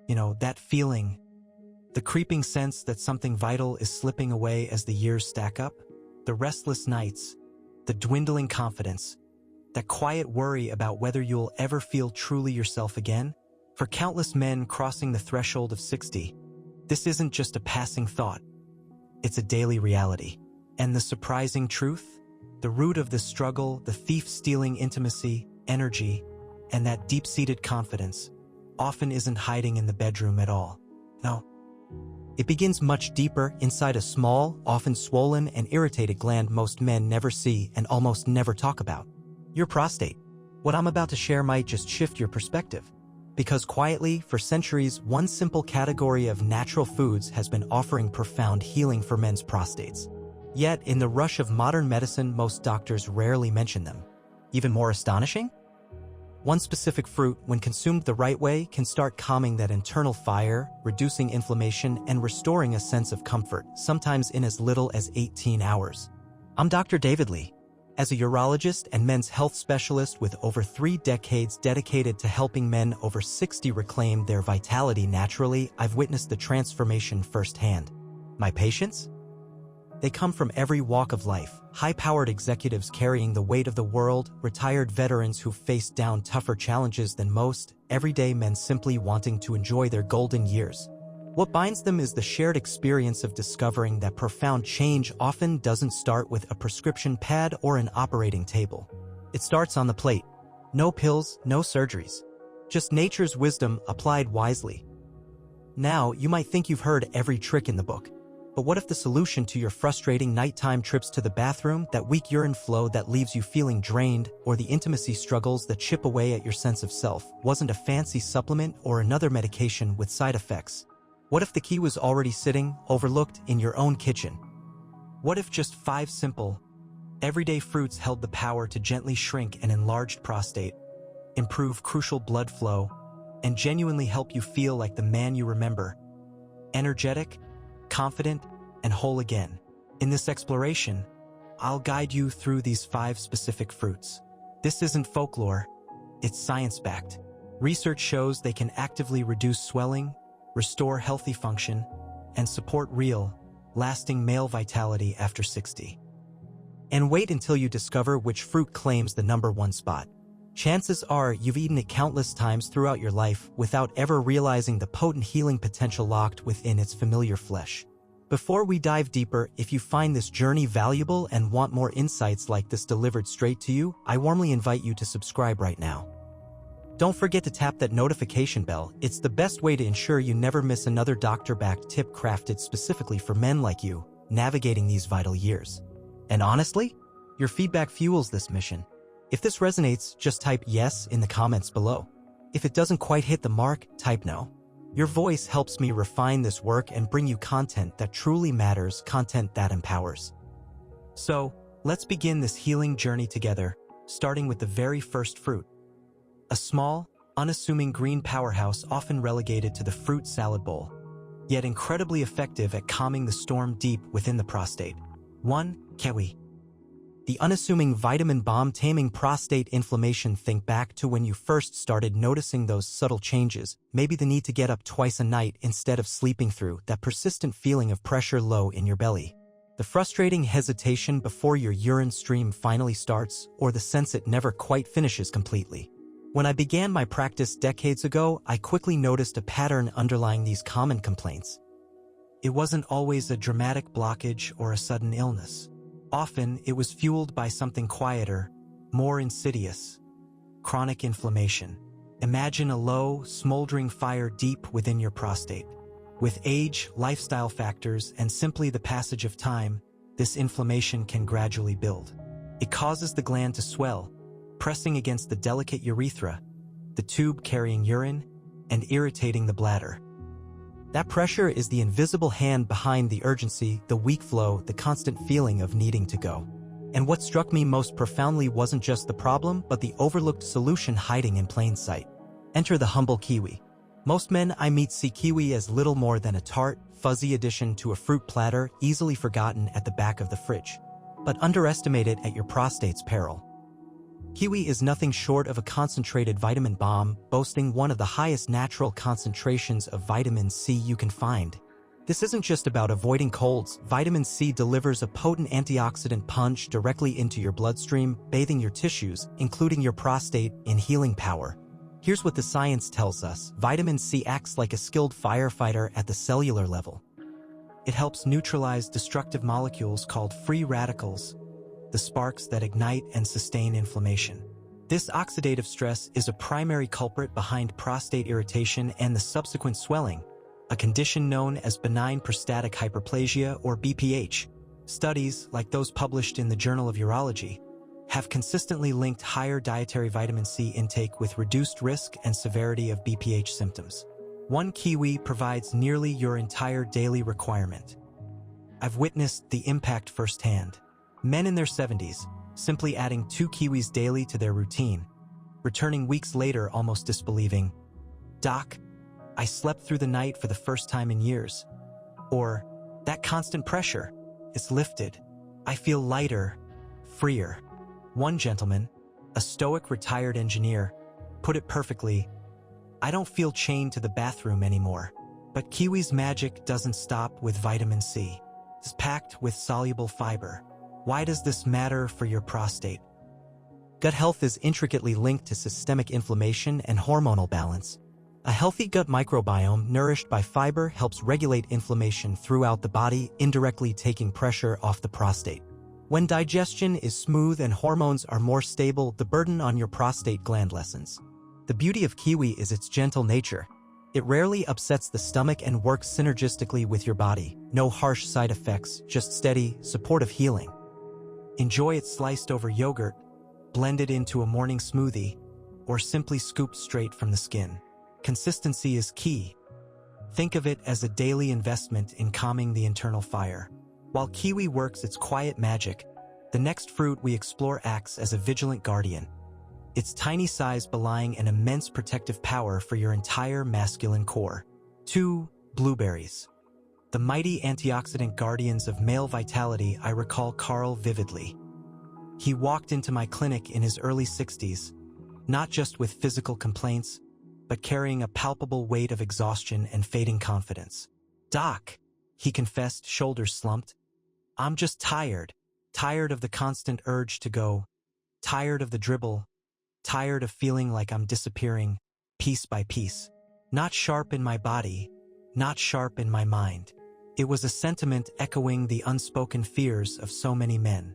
That feeling, the creeping sense that something vital is slipping away as the years stack up, the restless nights, the dwindling confidence, that quiet worry about whether you'll ever feel truly yourself again. For countless men crossing the threshold of 60, this isn't just a passing thought. It's a daily reality. And the surprising truth? The root of this struggle, the thief stealing intimacy, energy, and that deep-seated confidence, often isn't hiding in the bedroom at all. No. It begins much deeper inside a small, often swollen and irritated gland most men never see and almost never talk about. Your prostate. What I'm about to share might just shift your perspective. Because quietly, for centuries, one simple category of natural foods has been offering profound healing for men's prostates. Yet, in the rush of modern medicine, most doctors rarely mention them. Even more astonishing? One specific fruit, when consumed the right way, can start calming that internal fire, reducing inflammation, and restoring a sense of comfort, sometimes in as little as 18 hours. I'm Dr. David Lee. As a urologist and men's health specialist with over 3 decades dedicated to helping men over 60 reclaim their vitality naturally, I've witnessed the transformation firsthand. My patients? They come from every walk of life, high-powered executives carrying the weight of the world, retired veterans who've faced down tougher challenges than most, everyday men simply wanting to enjoy their golden years. What binds them is the shared experience of discovering that profound change often doesn't start with a prescription pad or an operating table. It starts on the plate. No pills, no surgeries. Just nature's wisdom applied wisely. Now, you might think you've heard every trick in the book. But what if the solution to your frustrating nighttime trips to the bathroom, that weak urine flow that leaves you feeling drained, or the intimacy struggles that chip away at your sense of self, wasn't a fancy supplement or another medication with side effects? What if the key was already sitting, overlooked, in your own kitchen? What if just 5 simple, everyday fruits held the power to gently shrink an enlarged prostate, improve crucial blood flow, and genuinely help you feel like the man you remember, energetic, confident, and whole again? In this exploration, I'll guide you through these 5 specific fruits. This isn't folklore, it's science-backed. Research shows they can actively reduce swelling, restore healthy function, and support real, lasting male vitality after 60. And wait until you discover which fruit claims the #1 spot. Chances are you've eaten it countless times throughout your life without ever realizing the potent healing potential locked within its familiar flesh. Before we dive deeper, if you find this journey valuable and want more insights like this delivered straight to you, I warmly invite you to subscribe right now. Don't forget to tap that notification bell. It's the best way to ensure you never miss another doctor-backed tip crafted specifically for men like you, navigating these vital years. And honestly, your feedback fuels this mission. If this resonates, just type yes in the comments below. If it doesn't quite hit the mark, type no. Your voice helps me refine this work and bring you content that truly matters, content that empowers. So, let's begin this healing journey together, starting with the very first fruit. A small, unassuming green powerhouse often relegated to the fruit salad bowl, yet incredibly effective at calming the storm deep within the prostate. 1. Kiwi. The unassuming vitamin bomb taming prostate inflammation. Think back to when you first started noticing those subtle changes, maybe the need to get up twice a night instead of sleeping through, that persistent feeling of pressure low in your belly. The frustrating hesitation before your urine stream finally starts, or the sense it never quite finishes completely. When I began my practice decades ago, I quickly noticed a pattern underlying these common complaints. It wasn't always a dramatic blockage or a sudden illness. Often, it was fueled by something quieter, more insidious: chronic inflammation. Imagine a low, smoldering fire deep within your prostate. With age, lifestyle factors, and simply the passage of time, this inflammation can gradually build. It causes the gland to swell, pressing against the delicate urethra, the tube carrying urine, and irritating the bladder. That pressure is the invisible hand behind the urgency, the weak flow, the constant feeling of needing to go. And what struck me most profoundly wasn't just the problem, but the overlooked solution hiding in plain sight. Enter the humble kiwi. Most men I meet see kiwi as little more than a tart, fuzzy addition to a fruit platter, easily forgotten at the back of the fridge. But underestimate it at your prostate's peril. Kiwi is nothing short of a concentrated vitamin bomb, boasting one of the highest natural concentrations of vitamin C you can find. This isn't just about avoiding colds. Vitamin C delivers a potent antioxidant punch directly into your bloodstream, bathing your tissues, including your prostate, in healing power. Here's what the science tells us. Vitamin C acts like a skilled firefighter at the cellular level. It helps neutralize destructive molecules called free radicals, the sparks that ignite and sustain inflammation. This oxidative stress is a primary culprit behind prostate irritation and the subsequent swelling, a condition known as benign prostatic hyperplasia or BPH. Studies, like those published in the Journal of Urology, have consistently linked higher dietary vitamin C intake with reduced risk and severity of BPH symptoms. One kiwi provides nearly your entire daily requirement. I've witnessed the impact firsthand. Men in their 70s, simply adding 2 kiwis daily to their routine, returning weeks later almost disbelieving, "Doc, I slept through the night for the first time in years." Or, "That constant pressure is lifted. I feel lighter, freer." One gentleman, a stoic retired engineer, put it perfectly, "I don't feel chained to the bathroom anymore." But kiwi's magic doesn't stop with vitamin C. It's packed with soluble fiber. Why does this matter for your prostate? Gut health is intricately linked to systemic inflammation and hormonal balance. A healthy gut microbiome nourished by fiber helps regulate inflammation throughout the body, indirectly taking pressure off the prostate. When digestion is smooth and hormones are more stable, the burden on your prostate gland lessens. The beauty of kiwi is its gentle nature. It rarely upsets the stomach and works synergistically with your body. No harsh side effects, just steady, supportive healing. Enjoy it sliced over yogurt, blended into a morning smoothie, or simply scooped straight from the skin. Consistency is key. Think of it as a daily investment in calming the internal fire. While kiwi works its quiet magic, the next fruit we explore acts as a vigilant guardian. Its tiny size belying an immense protective power for your entire masculine core. 2. Blueberries. The mighty antioxidant guardians of male vitality. I recall Carl vividly. He walked into my clinic in his early 60s, not just with physical complaints, but carrying a palpable weight of exhaustion and fading confidence. "Doc," he confessed, shoulders slumped, "I'm just tired. Tired of the constant urge to go. Tired of the dribble. Tired of feeling like I'm disappearing, piece by piece. Not sharp in my body, not sharp in my mind." It was a sentiment echoing the unspoken fears of so many men.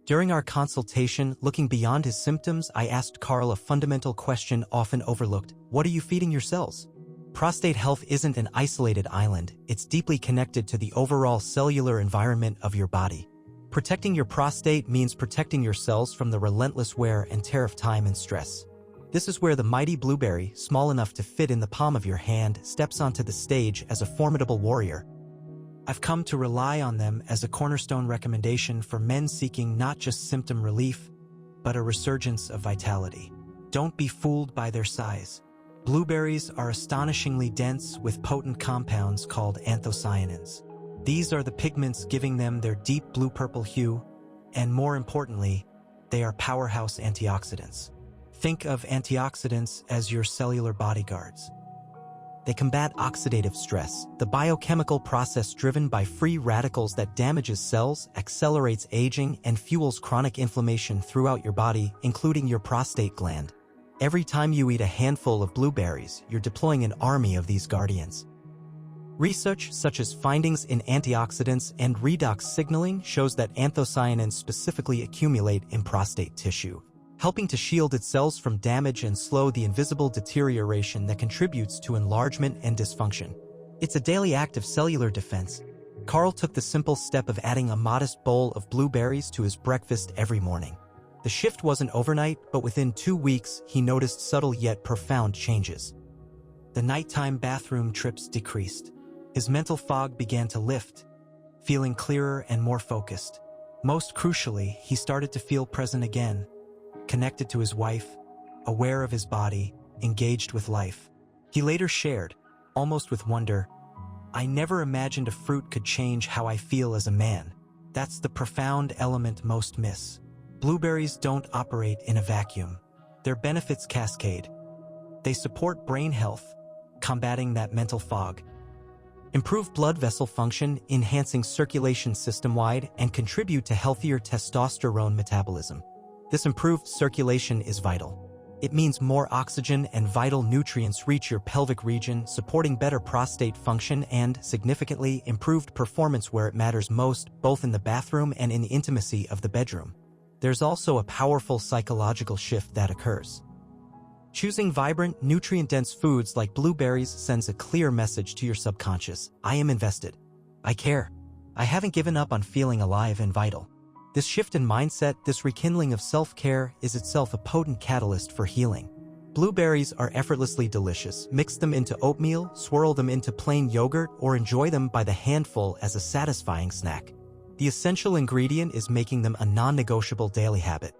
During our consultation, looking beyond his symptoms, I asked Carl a fundamental question often overlooked. What are you feeding your cells? Prostate health isn't an isolated island. It's deeply connected to the overall cellular environment of your body. Protecting your prostate means protecting your cells from the relentless wear and tear of time and stress. This is where the mighty blueberry, small enough to fit in the palm of your hand, steps onto the stage as a formidable warrior. I've come to rely on them as a cornerstone recommendation for men seeking not just symptom relief, but a resurgence of vitality. Don't be fooled by their size. Blueberries are astonishingly dense with potent compounds called anthocyanins. These are the pigments giving them their deep blue-purple hue, and more importantly, they are powerhouse antioxidants. Think of antioxidants as your cellular bodyguards. They combat oxidative stress, the biochemical process driven by free radicals that damages cells, accelerates aging, and fuels chronic inflammation throughout your body, including your prostate gland. Every time you eat a handful of blueberries, you're deploying an army of these guardians. Research such as findings in antioxidants and redox signaling shows that anthocyanins specifically accumulate in prostate tissue, helping to shield its cells from damage and slow the invisible deterioration that contributes to enlargement and dysfunction. It's a daily act of cellular defense. Carl took the simple step of adding a modest bowl of blueberries to his breakfast every morning. The shift wasn't overnight, but within 2 weeks, he noticed subtle yet profound changes. The nighttime bathroom trips decreased. His mental fog began to lift, feeling clearer and more focused. Most crucially, he started to feel present again, connected to his wife, aware of his body, engaged with life. He later shared, almost with wonder, "I never imagined a fruit could change how I feel as a man. That's the profound element most miss." Blueberries don't operate in a vacuum. Their benefits cascade. They support brain health, combating that mental fog, improve blood vessel function, enhancing circulation system-wide, and contribute to healthier testosterone metabolism. This improved circulation is vital. It means more oxygen and vital nutrients reach your pelvic region, supporting better prostate function and, significantly, improved performance where it matters most, both in the bathroom and in the intimacy of the bedroom. There's also a powerful psychological shift that occurs. Choosing vibrant, nutrient-dense foods like blueberries sends a clear message to your subconscious. I am invested. I care. I haven't given up on feeling alive and vital. This shift in mindset, this rekindling of self-care, is itself a potent catalyst for healing. Blueberries are effortlessly delicious. Mix them into oatmeal, swirl them into plain yogurt, or enjoy them by the handful as a satisfying snack. The essential ingredient is making them a non-negotiable daily habit.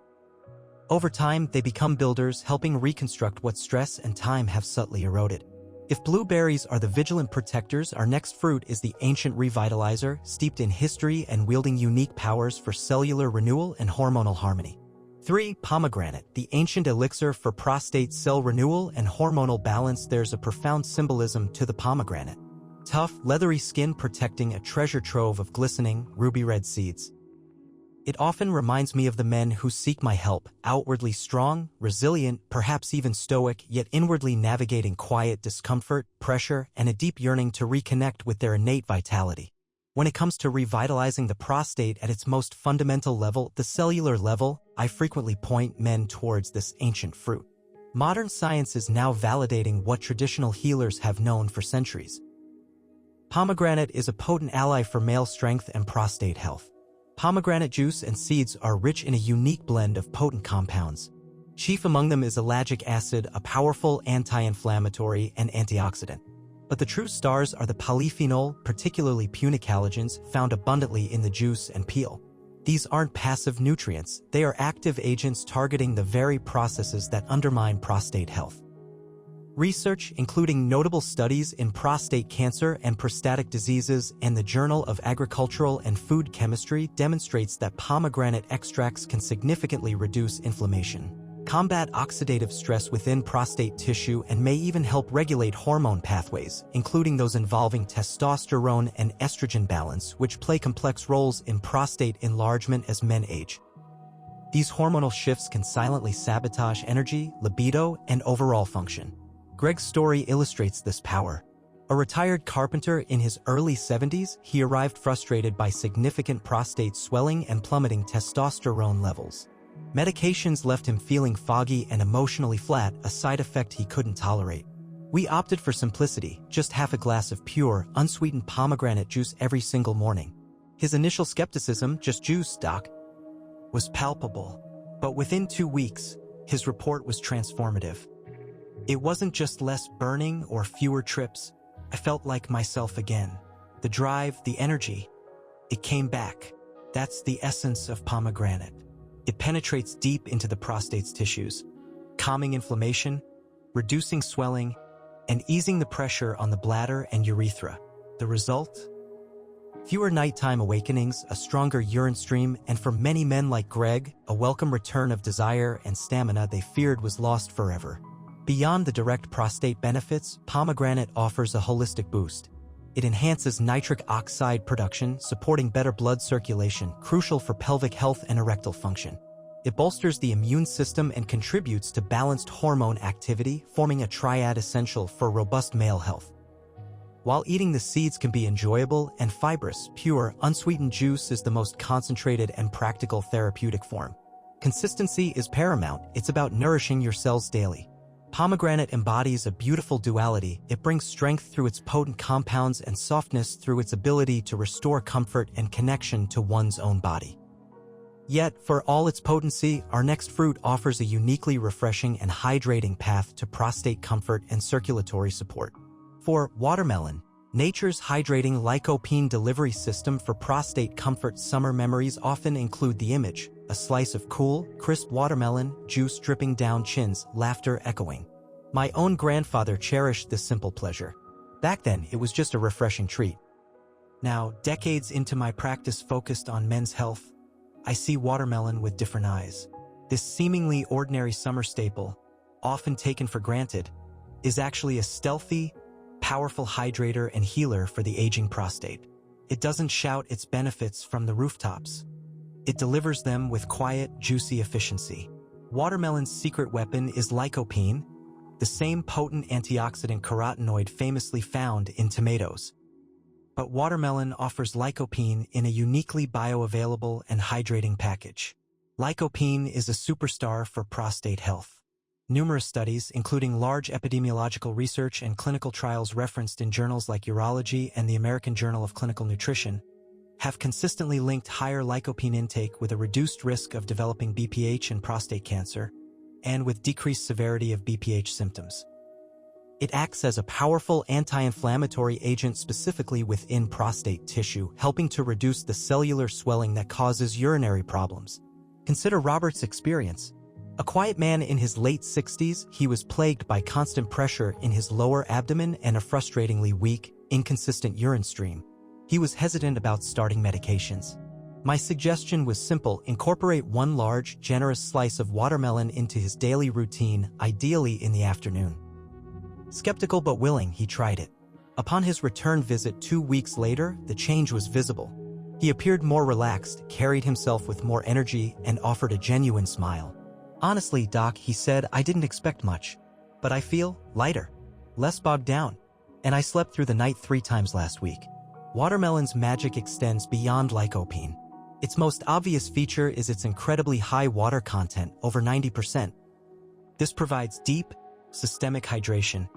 Over time, they become builders, helping reconstruct what stress and time have subtly eroded. If blueberries are the vigilant protectors, our next fruit is the ancient revitalizer, steeped in history and wielding unique powers for cellular renewal and hormonal harmony. 3. Pomegranate, the ancient elixir for prostate cell renewal and hormonal balance. There's a profound symbolism to the pomegranate. Tough, leathery skin protecting a treasure trove of glistening, ruby-red seeds. It often reminds me of the men who seek my help, outwardly strong, resilient, perhaps even stoic, yet inwardly navigating quiet discomfort, pressure, and a deep yearning to reconnect with their innate vitality. When it comes to revitalizing the prostate at its most fundamental level, the cellular level, I frequently point men towards this ancient fruit. Modern science is now validating what traditional healers have known for centuries. Pomegranate is a potent ally for male strength and prostate health. Pomegranate juice and seeds are rich in a unique blend of potent compounds. Chief among them is ellagic acid, a powerful anti-inflammatory and antioxidant. But the true stars are the polyphenol, particularly punicalagins, found abundantly in the juice and peel. These aren't passive nutrients, they are active agents targeting the very processes that undermine prostate health. Research, including notable studies in prostate cancer and prostatic diseases and the Journal of Agricultural and Food Chemistry, demonstrates that pomegranate extracts can significantly reduce inflammation, combat oxidative stress within prostate tissue, and may even help regulate hormone pathways, including those involving testosterone and estrogen balance, which play complex roles in prostate enlargement as men age. These hormonal shifts can silently sabotage energy, libido, and overall function. Greg's story illustrates this power. A retired carpenter in his early 70s, he arrived frustrated by significant prostate swelling and plummeting testosterone levels. Medications left him feeling foggy and emotionally flat, a side effect he couldn't tolerate. We opted for simplicity, just half a glass of pure, unsweetened pomegranate juice every single morning. His initial skepticism, just juice, doc, was palpable. But within 2 weeks, his report was transformative. It wasn't just less burning or fewer trips. I felt like myself again. The drive, the energy, it came back. That's the essence of pomegranate. It penetrates deep into the prostate's tissues, calming inflammation, reducing swelling, and easing the pressure on the bladder and urethra. The result? Fewer nighttime awakenings, a stronger urine stream, and for many men like Greg, a welcome return of desire and stamina they feared was lost forever. Beyond the direct prostate benefits, pomegranate offers a holistic boost. It enhances nitric oxide production, supporting better blood circulation, crucial for pelvic health and erectile function. It bolsters the immune system and contributes to balanced hormone activity, forming a triad essential for robust male health. While eating the seeds can be enjoyable and fibrous, pure, unsweetened juice is the most concentrated and practical therapeutic form. Consistency is paramount. It's about nourishing your cells daily. Pomegranate embodies a beautiful duality. It brings strength through its potent compounds and softness through its ability to restore comfort and connection to one's own body. Yet, for all its potency, our next fruit offers a uniquely refreshing and hydrating path to prostate comfort and circulatory support. For watermelon, nature's hydrating lycopene delivery system for prostate comfort. Summer memories often include the image, a slice of cool, crisp watermelon, juice dripping down chins, laughter echoing. My own grandfather cherished this simple pleasure. Back then, it was just a refreshing treat. Now, decades into my practice focused on men's health, I see watermelon with different eyes. This seemingly ordinary summer staple, often taken for granted, is actually a stealthy, powerful hydrator and healer for the aging prostate. It doesn't shout its benefits from the rooftops. It delivers them with quiet, juicy efficiency. Watermelon's secret weapon is lycopene, the same potent antioxidant carotenoid famously found in tomatoes. But watermelon offers lycopene in a uniquely bioavailable and hydrating package. Lycopene is a superstar for prostate health. Numerous studies, including large epidemiological research and clinical trials referenced in journals like Urology and the American Journal of Clinical Nutrition, have consistently linked higher lycopene intake with a reduced risk of developing BPH and prostate cancer, and with decreased severity of BPH symptoms. It acts as a powerful anti-inflammatory agent specifically within prostate tissue, helping to reduce the cellular swelling that causes urinary problems. Consider Robert's experience. A quiet man in his late 60s, he was plagued by constant pressure in his lower abdomen and a frustratingly weak, inconsistent urine stream. He was hesitant about starting medications. My suggestion was simple: incorporate one large, generous slice of watermelon into his daily routine, ideally in the afternoon. Skeptical but willing, he tried it. Upon his return visit 2 weeks later, the change was visible. He appeared more relaxed, carried himself with more energy, and offered a genuine smile. "Honestly, Doc," he said, "I didn't expect much. But I feel lighter, less bogged down. And I slept through the night 3 times last week." Watermelon's magic extends beyond lycopene. Its most obvious feature is its incredibly high water content, over 90%. This provides deep, systemic hydration,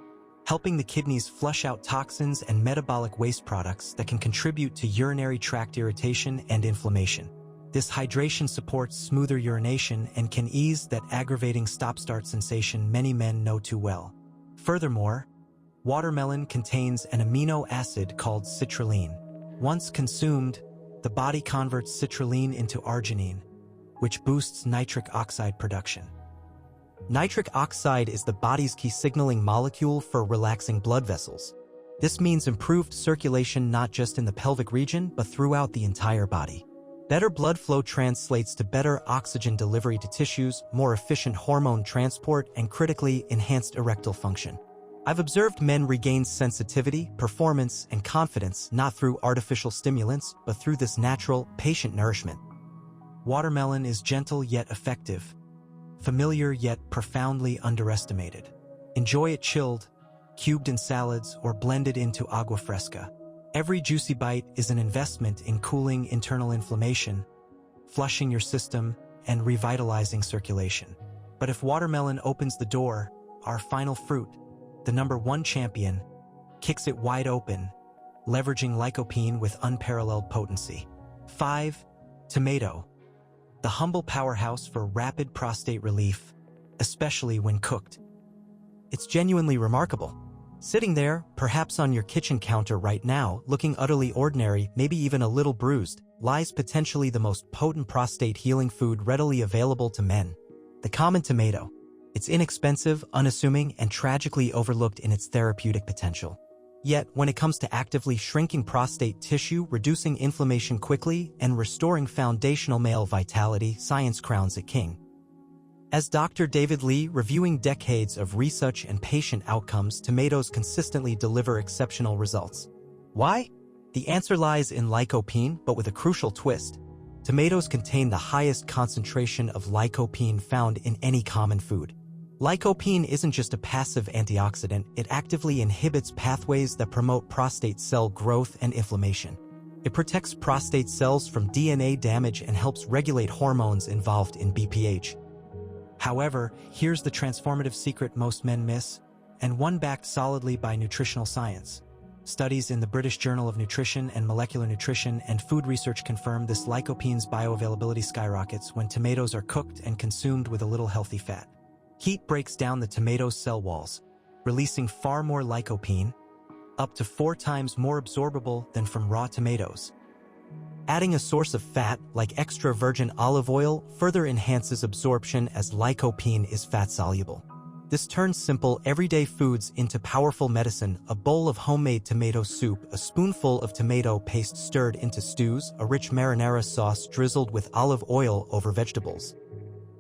helping the kidneys flush out toxins and metabolic waste products that can contribute to urinary tract irritation and inflammation. This hydration supports smoother urination and can ease that aggravating stop-start sensation many men know too well. Furthermore, watermelon contains an amino acid called citrulline. Once consumed, the body converts citrulline into arginine, which boosts nitric oxide production. Nitric oxide is the body's key signaling molecule for relaxing blood vessels. This means improved circulation not just in the pelvic region, but throughout the entire body. Better blood flow translates to better oxygen delivery to tissues, more efficient hormone transport, and critically, enhanced erectile function. I've observed men regain sensitivity, performance, and confidence not through artificial stimulants, but through this natural, patient nourishment. Watermelon is gentle yet effective, familiar yet profoundly underestimated. Enjoy it chilled, cubed in salads, or blended into agua fresca. Every juicy bite is an investment in cooling internal inflammation, flushing your system, and revitalizing circulation. But if watermelon opens the door, our final fruit, the #1 champion, kicks it wide open, leveraging lycopene with unparalleled potency. 5. Tomato. The humble powerhouse for rapid prostate relief, especially when cooked. It's genuinely remarkable. Sitting there, perhaps on your kitchen counter right now, looking utterly ordinary, maybe even a little bruised, lies potentially the most potent prostate healing food readily available to men: the common tomato. It's inexpensive, unassuming, and tragically overlooked in its therapeutic potential. Yet, when it comes to actively shrinking prostate tissue, reducing inflammation quickly, and restoring foundational male vitality, science crowns it king. As Dr. David Lee, reviewing decades of research and patient outcomes, tomatoes consistently deliver exceptional results. Why? The answer lies in lycopene, but with a crucial twist. Tomatoes contain the highest concentration of lycopene found in any common food. Lycopene isn't just a passive antioxidant, it actively inhibits pathways that promote prostate cell growth and inflammation. It protects prostate cells from DNA damage and helps regulate hormones involved in BPH. However, here's the transformative secret most men miss, and one backed solidly by nutritional science. Studies in the British Journal of Nutrition and Molecular Nutrition and Food Research confirm this lycopene's bioavailability skyrockets when tomatoes are cooked and consumed with a little healthy fat. Heat breaks down the tomato's cell walls, releasing far more lycopene, up to 4 times more absorbable than from raw tomatoes. Adding a source of fat, like extra virgin olive oil, further enhances absorption as lycopene is fat-soluble. This turns simple, everyday foods into powerful medicine: a bowl of homemade tomato soup, a spoonful of tomato paste stirred into stews, a rich marinara sauce drizzled with olive oil over vegetables.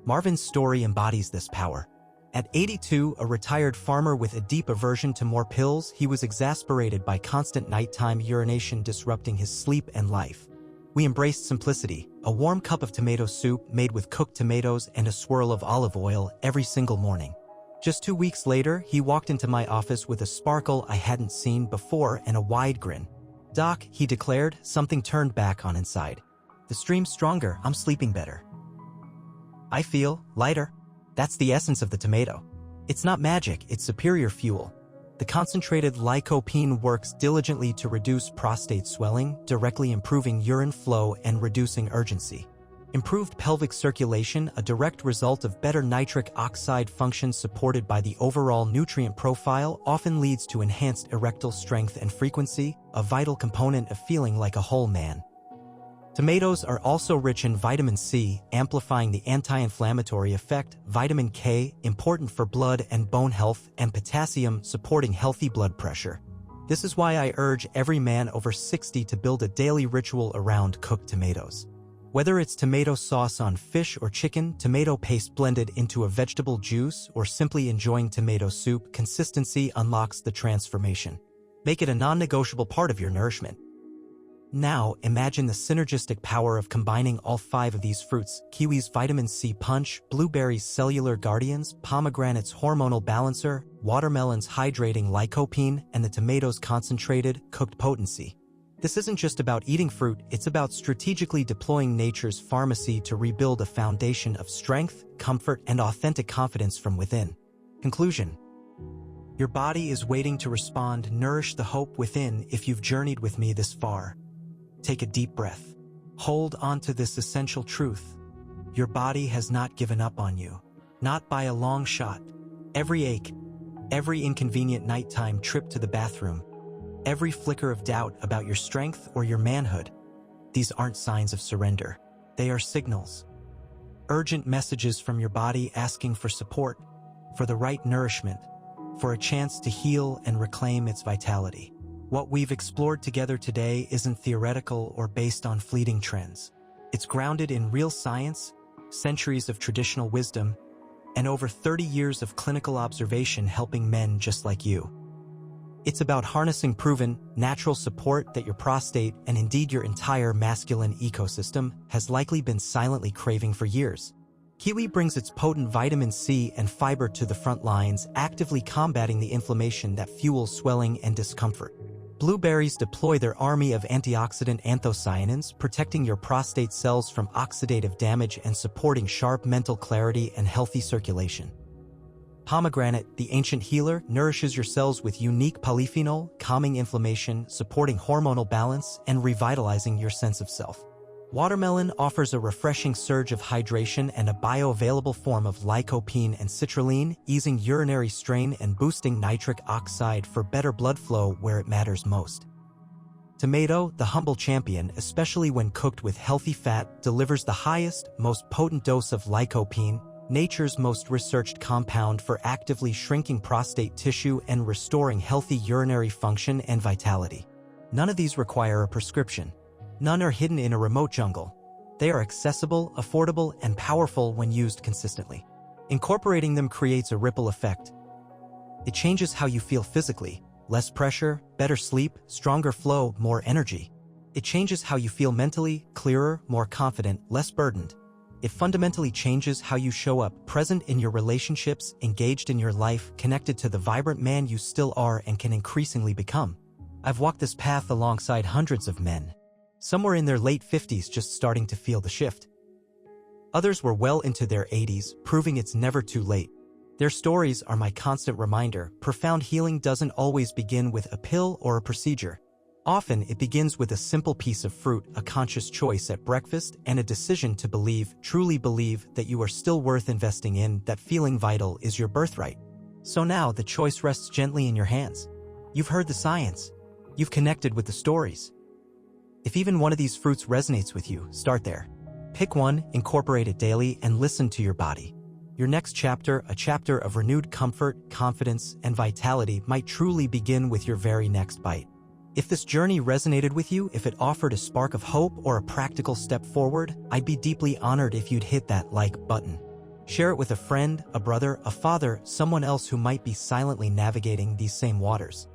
Marvin's story embodies this power. At 82, a retired farmer with a deep aversion to more pills, he was exasperated by constant nighttime urination disrupting his sleep and life. We embraced simplicity: a warm cup of tomato soup made with cooked tomatoes and a swirl of olive oil every single morning. Just 2 weeks later, he walked into my office with a sparkle I hadn't seen before and a wide grin. "Doc," he declared, "something turned back on inside. The stream's stronger, I'm sleeping better. I feel lighter." That's the essence of the tomato. It's not magic, it's superior fuel. The concentrated lycopene works diligently to reduce prostate swelling, directly improving urine flow and reducing urgency. Improved pelvic circulation, a direct result of better nitric oxide function supported by the overall nutrient profile, often leads to enhanced erectile strength and frequency, a vital component of feeling like a whole man. Tomatoes are also rich in vitamin C, amplifying the anti-inflammatory effect, vitamin K, important for blood and bone health, and potassium, supporting healthy blood pressure. This is why I urge every man over 60 to build a daily ritual around cooked tomatoes. Whether it's tomato sauce on fish or chicken, tomato paste blended into a vegetable juice, or simply enjoying tomato soup, consistency unlocks the transformation. Make it a non-negotiable part of your nourishment. Now, imagine the synergistic power of combining all 5 of these fruits: kiwi's vitamin C punch, blueberries' cellular guardians, pomegranate's hormonal balancer, watermelon's hydrating lycopene, and the tomato's concentrated, cooked potency. This isn't just about eating fruit, it's about strategically deploying nature's pharmacy to rebuild a foundation of strength, comfort, and authentic confidence from within. Conclusion: your body is waiting to respond. Nourish the hope within. If you've journeyed with me this far, take a deep breath. Hold on to this essential truth. Your body has not given up on you. Not by a long shot. Every ache, every inconvenient nighttime trip to the bathroom, every flicker of doubt about your strength or your manhood, these aren't signs of surrender. They are signals. Urgent messages from your body asking for support, for the right nourishment, for a chance to heal and reclaim its vitality. What we've explored together today isn't theoretical or based on fleeting trends. It's grounded in real science, centuries of traditional wisdom, and over 30 years of clinical observation helping men just like you. It's about harnessing proven, natural support that your prostate, and indeed your entire masculine ecosystem, has likely been silently craving for years. Kiwi brings its potent vitamin C and fiber to the front lines, actively combating the inflammation that fuels swelling and discomfort. Blueberries deploy their army of antioxidant anthocyanins, protecting your prostate cells from oxidative damage and supporting sharp mental clarity and healthy circulation. Pomegranate, the ancient healer, nourishes your cells with unique polyphenol, calming inflammation, supporting hormonal balance, and revitalizing your sense of self. Watermelon offers a refreshing surge of hydration and a bioavailable form of lycopene and citrulline, easing urinary strain and boosting nitric oxide for better blood flow where it matters most. Tomato, the humble champion, especially when cooked with healthy fat, delivers the highest, most potent dose of lycopene, nature's most researched compound for actively shrinking prostate tissue and restoring healthy urinary function and vitality. None of these require a prescription. None are hidden in a remote jungle. They are accessible, affordable, and powerful when used consistently. Incorporating them creates a ripple effect. It changes how you feel physically: less pressure, better sleep, stronger flow, more energy. It changes how you feel mentally: clearer, more confident, less burdened. It fundamentally changes how you show up: present in your relationships, engaged in your life, connected to the vibrant man you still are and can increasingly become. I've walked this path alongside hundreds of men. Some were in their late 50s just starting to feel the shift. Others were well into their 80s, proving it's never too late. Their stories are my constant reminder: profound healing doesn't always begin with a pill or a procedure. Often it begins with a simple piece of fruit, a conscious choice at breakfast, and a decision to believe, truly believe, that you are still worth investing in, that feeling vital is your birthright. So now the choice rests gently in your hands. You've heard the science. You've connected with the stories. If even one of these fruits resonates with you, start there. Pick one, incorporate it daily, and listen to your body. Your next chapter, a chapter of renewed comfort, confidence, and vitality, might truly begin with your very next bite. If this journey resonated with you, if it offered a spark of hope or a practical step forward, I'd be deeply honored if you'd hit that like button. Share it with a friend, a brother, a father, someone else who might be silently navigating these same waters.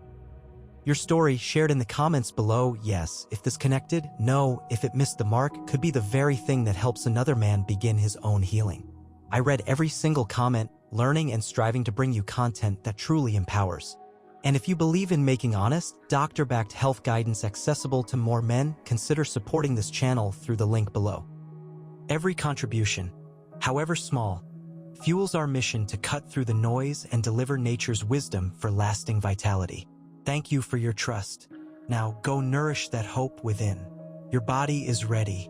Your story, shared in the comments below, yes, if this connected, no, if it missed the mark, could be the very thing that helps another man begin his own healing. I read every single comment, learning and striving to bring you content that truly empowers. And if you believe in making honest, doctor-backed health guidance accessible to more men, consider supporting this channel through the link below. Every contribution, however small, fuels our mission to cut through the noise and deliver nature's wisdom for lasting vitality. Thank you for your trust. Now go nourish that hope within. Your body is ready,